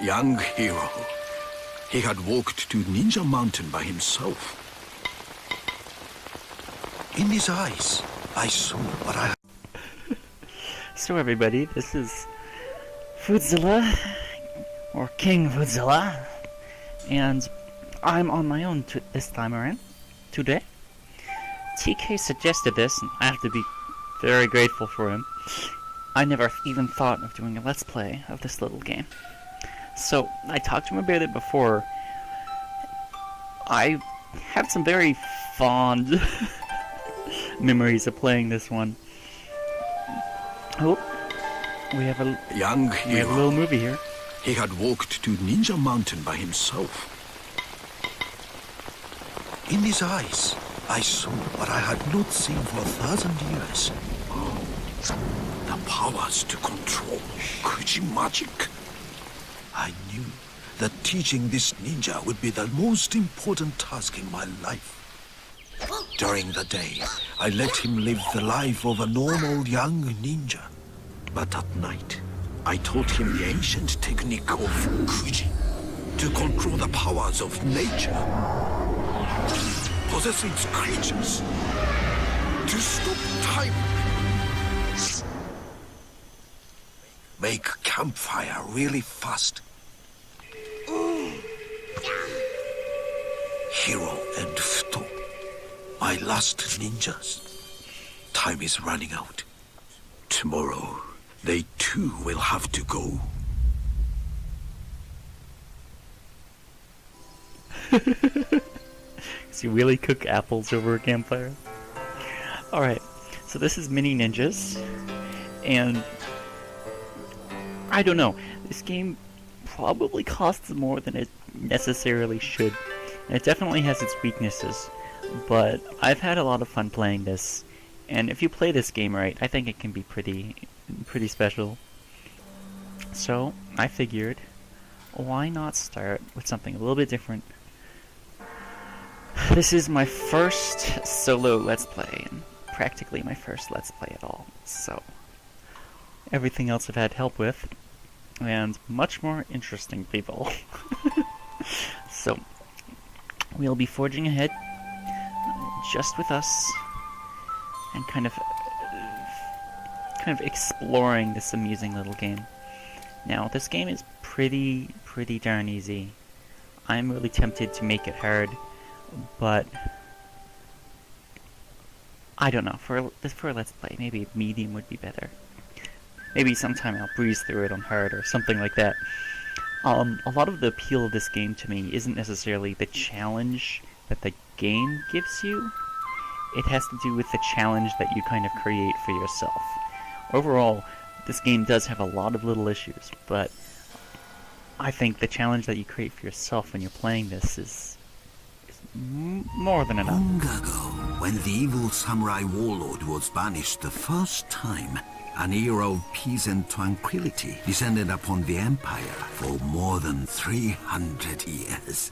young hero. He had walked to Ninja Mountain by himself. In his eyes, I saw what I... So everybody, this is Foodzilla, or King Foodzilla, and I'm on my own this time around, today. TK suggested this, and I have to be very grateful for him. I never even thought of doing a Let's Play of this little game. So, I talked to him about it before. I have some very fond memories of playing this one. Oh, we have a young hero. Little movie here. He had walked to Ninja Mountain by himself. In his eyes, I saw what I had not seen for 1,000 years. The powers to control Kuji magic. I knew that teaching this ninja would be the most important task in my life. During the day, I let him live the life of a normal young ninja. But at night, I taught him the ancient technique of Kuji to control the powers of nature, possess its creatures, to stop time, make campfire really fast. Hero and Futo, my last ninjas. Time is running out. Tomorrow, they too will have to go. Does he really cook apples over a campfire? Alright, so this is Mini Ninjas, and I don't know, this game probably costs more than it necessarily should. And it definitely has its weaknesses, but I've had a lot of fun playing this, and if you play this game right, I think it can be pretty special. So, I figured, why not start with something a little bit different? This is my first solo Let's Play, and practically my first Let's Play at all, so everything else I've had help with, and much more interesting people. So, we'll be forging ahead, just with us, and kind of exploring this amusing little game. Now, this game is pretty darn easy. I'm really tempted to make it hard, but I don't know, for a Let's Play, maybe medium would be better. Maybe sometime I'll breeze through it on hard or something like that. A lot of the appeal of this game to me isn't necessarily the challenge that the game gives you. It has to do with the challenge that you kind of create for yourself. Overall, this game does have a lot of little issues, but I think the challenge that you create for yourself when you're playing this is more than enough. Long ago, when the evil samurai warlord was banished the first time, an era of peace and tranquility descended upon the empire for more than 300 years.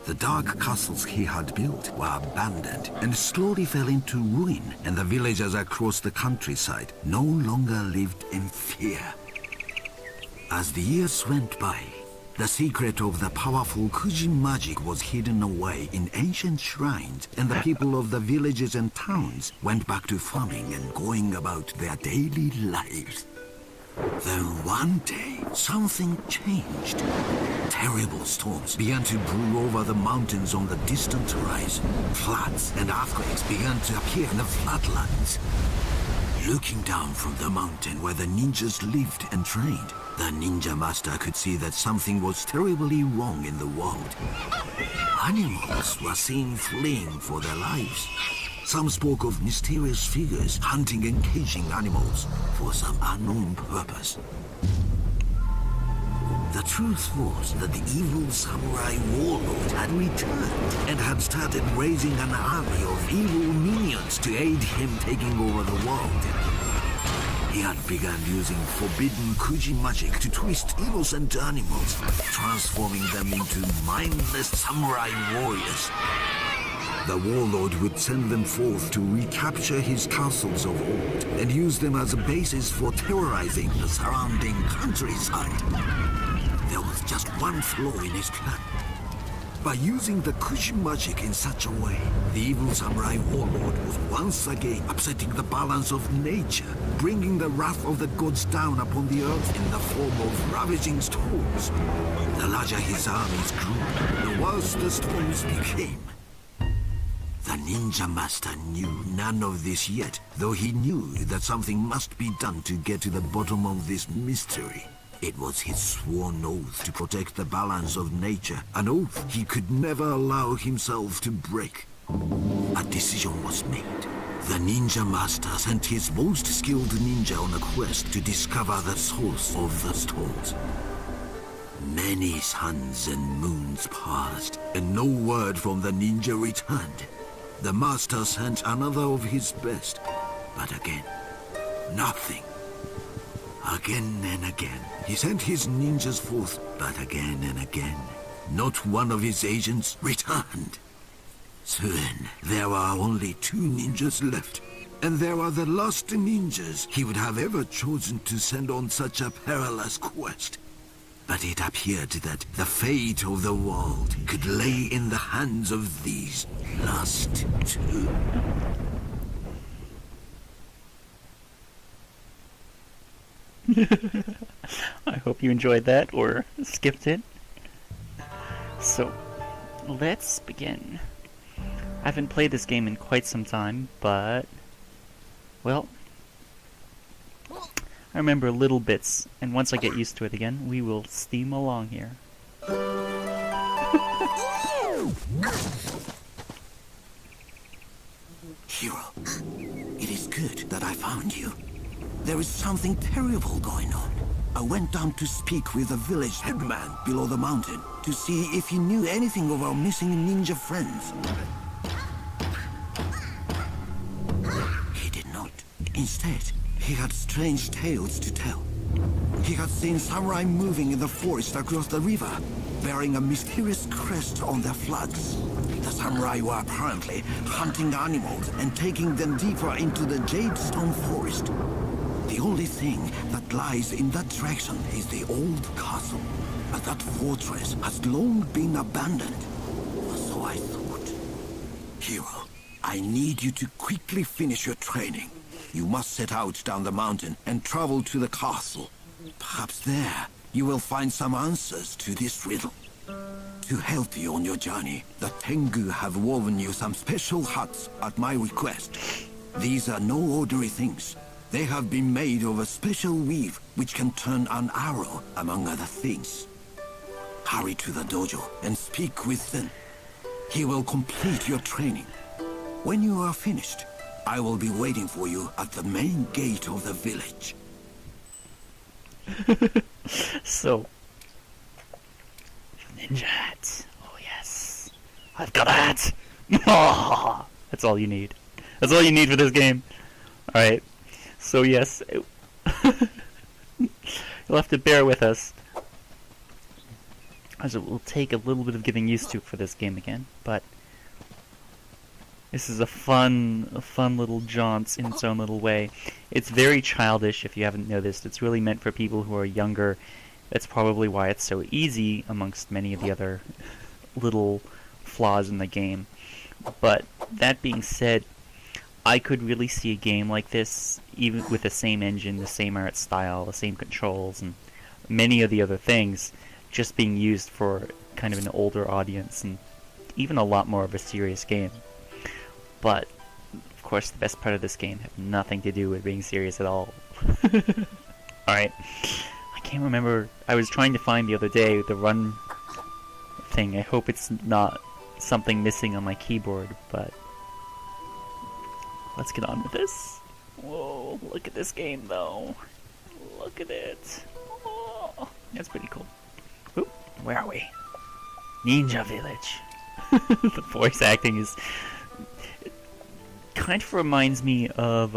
The dark castles he had built were abandoned and slowly fell into ruin, and the villagers across the countryside no longer lived in fear. As the years went by, the secret of the powerful Kuji magic was hidden away in ancient shrines, and the people of the villages and towns went back to farming and going about their daily lives. Then one day, something changed. Terrible storms began to brew over the mountains on the distant horizon. Floods and earthquakes began to appear in the flatlands. Looking down from the mountain where the ninjas lived and trained, the ninja master could see that something was terribly wrong in the world. Animals were seen fleeing for their lives. Some spoke of mysterious figures hunting and caging animals for some unknown purpose. The truth was that the evil samurai warlord had returned and had started raising an army of evil minions to aid him taking over the world. He had begun using forbidden Kuji magic to twist innocent animals, transforming them into mindless samurai warriors. The warlord would send them forth to recapture his castles of old and use them as a basis for terrorizing the surrounding countryside. There was just one flaw in his plan. By using the Kushi magic in such a way, the evil samurai warlord was once again upsetting the balance of nature, bringing the wrath of the gods down upon the earth in the form of ravaging storms. The larger his armies grew, the worse the storms became. The ninja master knew none of this yet, though he knew that something must be done to get to the bottom of this mystery. It was his sworn oath to protect the balance of nature, an oath he could never allow himself to break. A decision was made. The ninja master sent his most skilled ninja on a quest to discover the source of the storms. Many suns and moons passed, and no word from the ninja returned. The master sent another of his best, but again, nothing. Again and again, he sent his ninjas forth, but again and again, not one of his agents returned. Soon, there were only 2 ninjas left, and they were the last ninjas he would have ever chosen to send on such a perilous quest. But it appeared that the fate of the world could lay in the hands of these last 2. I hope you enjoyed that or skipped it. So, let's begin. I haven't played this game in quite some time, but, well, I remember little bits, and once I get used to it again, we will steam along here. Hero, it is good that I found you. There is something terrible going on. I went down to speak with the village headman below the mountain to see if he knew anything of our missing ninja friends. He did not. Instead, he had strange tales to tell. He had seen samurai moving in the forest across the river, bearing a mysterious crest on their flags. The samurai were apparently hunting animals and taking them deeper into the jadestone forest. The only thing that lies in that direction is the old castle, but that fortress has long been abandoned. So I thought. Hero, I need you to quickly finish your training. You must set out down the mountain and travel to the castle. Perhaps there you will find some answers to this riddle. To help you on your journey, the Tengu have woven you some special huts at my request. These are no ordinary things. They have been made of a special weave which can turn an arrow, among other things. Hurry to the dojo and speak with Zen. He will complete your training. When you are finished, I will be waiting for you at the main gate of the village. So, ninja hat. Oh yes, I've got a hat. Oh, that's all you need. That's all you need for this game. All right. So yes, you'll have to bear with us, as it will take a little bit of getting used to for this game again. But this is a fun little jaunt in its own little way. It's very childish, if you haven't noticed. It's really meant for people who are younger. That's probably why it's so easy amongst many of the other little flaws in the game. But that being said, I could really see a game like this, even with the same engine, the same art style, the same controls, and many of the other things, just being used for kind of an older audience, and even a lot more of a serious game. But, of course, the best part of this game had nothing to do with being serious at all. Alright, I can't remember, I was trying to find the other day the run thing. I hope it's not something missing on my keyboard, but let's get on with this. Whoa, look at this game though. Look at it. Oh, that's pretty cool. Oop, where are we? Ninja Village. The voice acting is... It kind of reminds me of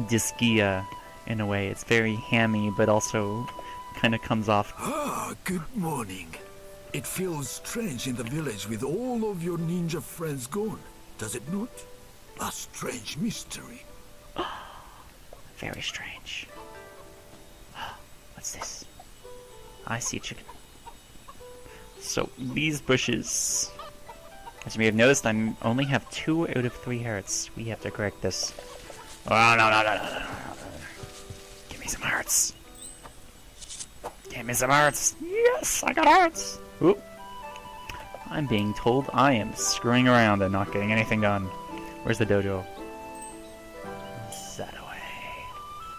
Disgaea in a way. It's very hammy, but also kind of comes off... Ah, good morning. It feels strange in the village with all of your ninja friends gone, does it not? A strange mystery. Very strange. What's this? I see a chicken. So, these bushes... As you may have noticed, I only have 2 out of 3 hearts. We have to correct this. Oh, no. Give me some hearts. Give me some hearts. Yes, I got hearts. Oop. I'm being told I am screwing around and not getting anything done. Where's the dojo? That away.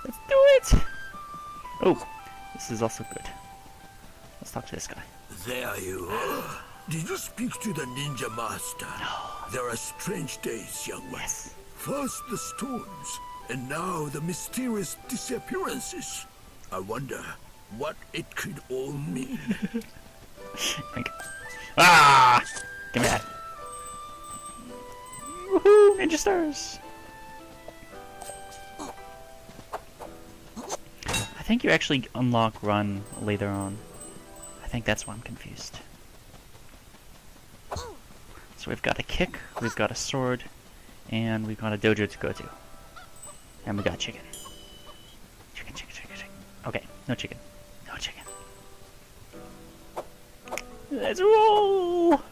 Let's do it! Oh, this is also good. Let's talk to this guy. There you are. Did you speak to the ninja master? No. There are strange days, young man. Yes. First the storms, and now the mysterious disappearances. I wonder what it could all mean. Think. Ah! Give me that. Woohoo! Ninja stars! I think you actually unlock run later on. I think that's why I'm confused. So we've got a kick, we've got a sword, and we've got a dojo to go to. And we got chicken. Chicken. Okay, no chicken. No chicken. Let's roll!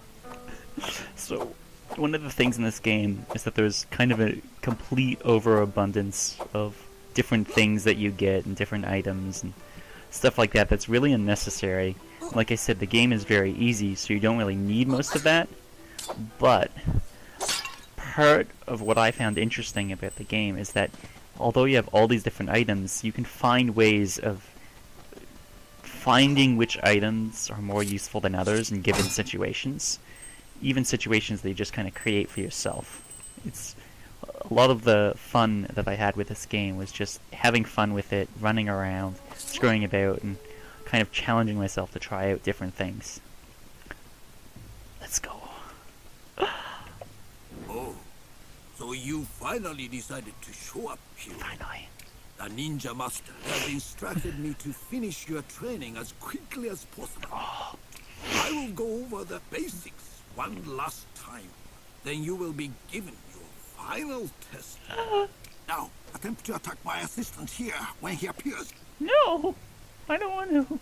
So, one of the things in this game is that there's kind of a complete overabundance of different things that you get and different items and stuff like that that's really unnecessary. Like I said, the game is very easy, so you don't really need most of that. But part of what I found interesting about the game is that although you have all these different items, you can find ways of finding which items are more useful than others in given situations. Even situations that you just kind of create for yourself. It's a lot of the fun that I had with this game was just having fun with it, running around, screwing about, and kind of challenging myself to try out different things. Let's go. Oh, so you finally decided to show up here. Finally. The ninja master has instructed me to finish your training as quickly as possible. I will go over the basics one last time. Then you will be given your final test. Now, attempt to attack my assistant here when he appears. No! I don't want to.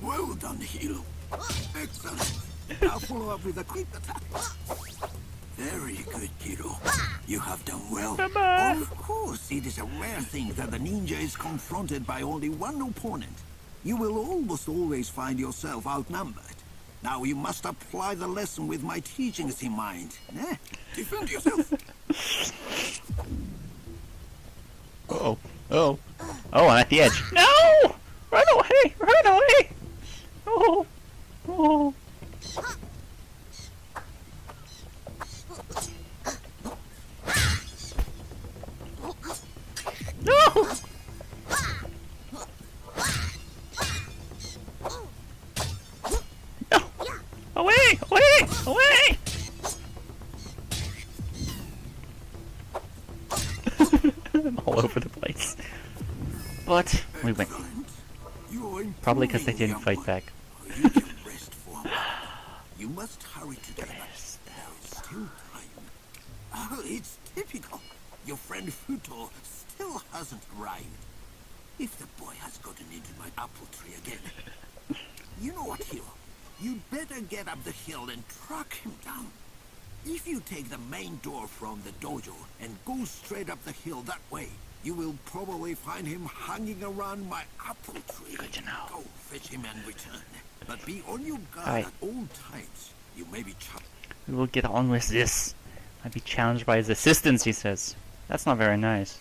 Well done, hero. Excellent. Now follow up with a quick attack. Very good, Hiro. You have done well. Bye-bye. Of course, it is a rare thing that the ninja is confronted by only one opponent. You will almost always find yourself outnumbered. Now you must apply the lesson with my teachings in mind. Defend yourself. Oh, I'm at the edge. No! Run away! Run away! Oh! No! No! Away! I'm all over the place. But we win. Probably because they didn't fight back. You can rest for a while. You must hurry today. There's still time. Oh, it's typical. Your friend Futo still hasn't arrived. If the boy has gotten into my apple tree again. You know what, Hiro? You'd better get up the hill and track him down. If you take the main door from the dojo and go straight up the hill that way, you will probably find him hanging around my apple tree. Good to know. Go fetch him and return. But be on your guard Right. at all times. You may be challenged. We will get on with this. I'd be challenged by his assistants, he says. That's not very nice.